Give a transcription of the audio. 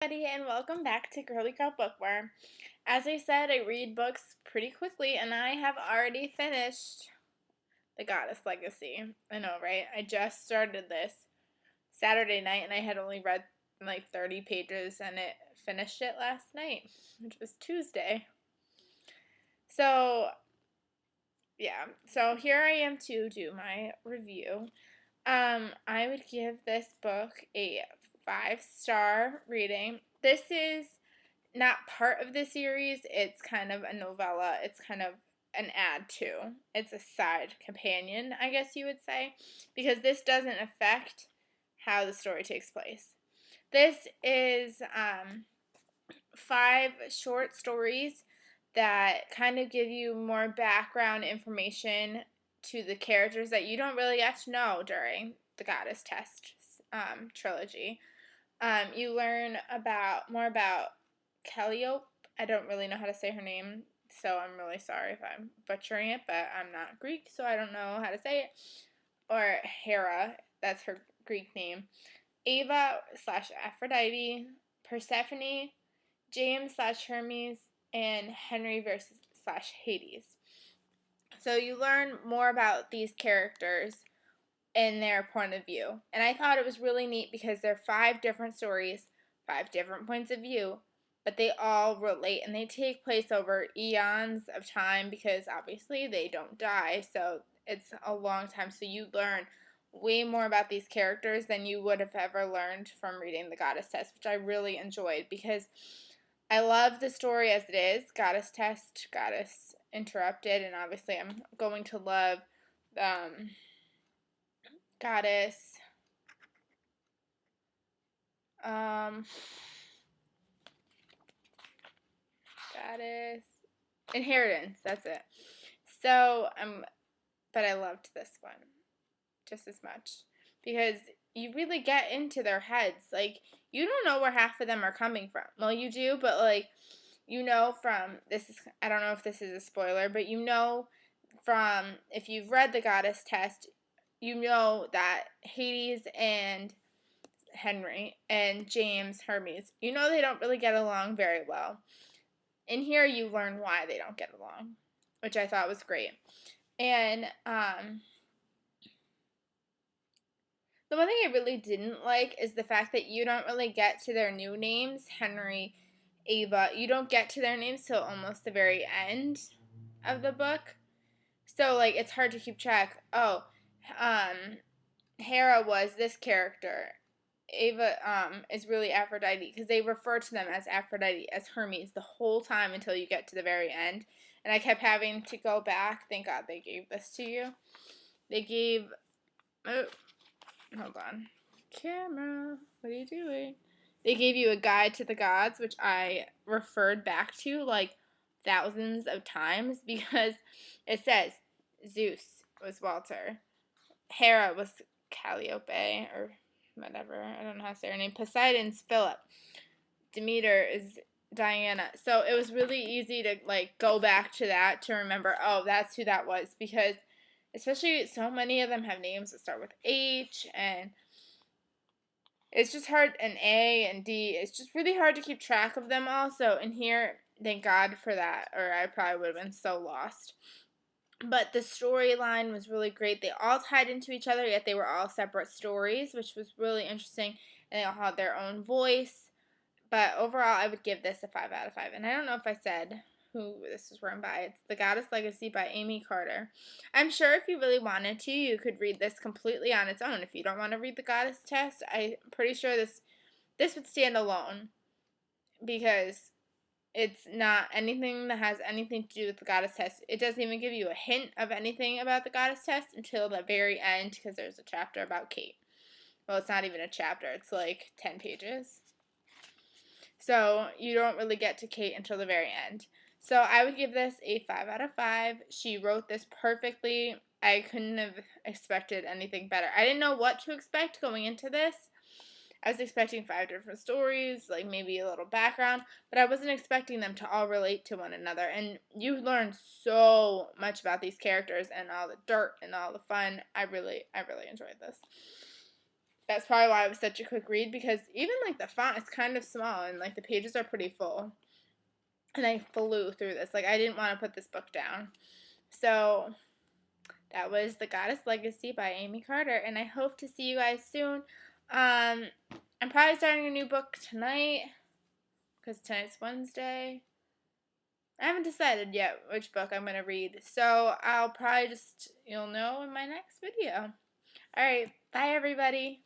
Everybody, and welcome back to Girly Girl Bookworm. As I said, I read books pretty quickly, and I have already finished The Goddess Legacy. I know, right? I just started this Saturday night, and I had only read like 30 pages, and it finished it last night, which was Tuesday. So, yeah. So here I am to do my review. I would give this book a 5-star rating. This is not part of the series. It's kind of a novella. It's kind of an add to. It's a side companion, I guess you would say, because this doesn't affect how the story takes place. This is 5 short stories that kind of give you more background information to the characters that you don't really get to know during the Goddess Test trilogy. You learn more about Calliope. I don't really know how to say her name, so I'm really sorry if I'm butchering it, but I'm not Greek, so I don't know how to say it. Or Hera, that's her Greek name. Ava slash Aphrodite, Persephone, James slash Hermes, and Henry versus slash Hades. So you learn more about these characters in their point of view. And I thought it was really neat because they're 5 different stories, 5 different points of view, but they all relate and they take place over eons of time because obviously they don't die. So it's a long time. So you learn way more about these characters than you would have ever learned from reading the Goddess Test, which I really enjoyed because I love the story as it is. Goddess Test, Goddess Interrupted, and obviously I'm going to love Goddess Um, Goddess Inheritance. That's it. So but I loved this one just as much because you really get into their heads. Like you don't know where half of them are coming from. Well, you do, but like you know from this is I don't know if this is a spoiler, but you know from if you've read the Goddess Test, you know that Hades and Henry and James Hermes, you know they don't really get along very well. In here you learn why they don't get along, which I thought was great. And the one thing I really didn't like is the fact that you don't really get to their new names, Henry, Ava. You don't get to their names till almost the very end of the book. So like it's hard to keep track. Oh, Hera was this character. Ava is really Aphrodite because they refer to them as Aphrodite as Hermes the whole time until you get to the very end. And I kept having to go back. Thank God they gave this to you. They gave hold on. Camera, what are you doing? They gave you a guide to the gods, which I referred back to like thousands of times because it says Zeus was Walter, Hera was Calliope or whatever. I don't know how to say her name. Poseidon's Philip. Demeter is Diana. So it was really easy to like go back to that to remember, oh, that's who that was because especially so many of them have names that start with H and it's just hard and A and D. It's just really hard to keep track of them all. So in here, thank God for that or I probably would have been so lost. But the storyline was really great. They all tied into each other, yet they were all separate stories, which was really interesting. And they all had their own voice. But overall, I would give this a 5 out of 5. And I don't know if I said who this was written by. It's The Goddess Legacy by Aimee Carter. I'm sure if you really wanted to, you could read this completely on its own. If you don't want to read The Goddess Test, I'm pretty sure this would stand alone. Because it's not anything that has anything to do with the Goddess Test. It doesn't even give you a hint of anything about the Goddess Test until the very end because there's a chapter about Kate. Well, it's not even a chapter. It's like 10 pages. So you don't really get to Kate until the very end. So I would give this a 5 out of 5. She wrote this perfectly. I couldn't have expected anything better. I didn't know what to expect going into this. I was expecting 5 different stories, like maybe a little background, but I wasn't expecting them to all relate to one another. And you learn so much about these characters and all the dirt and all the fun. I really enjoyed this. that's probably why it was such a quick read, because even like the font is kind of small and like the pages are pretty full. And I flew through this. Like, I didn't want to put this book down. So that was The Goddess Legacy by Aimee Carter, and I hope to see you guys soon. I'm probably starting a new book tonight, because tonight's Wednesday. I haven't decided yet which book I'm going to read, so I'll probably you'll know in my next video. Alright, bye everybody.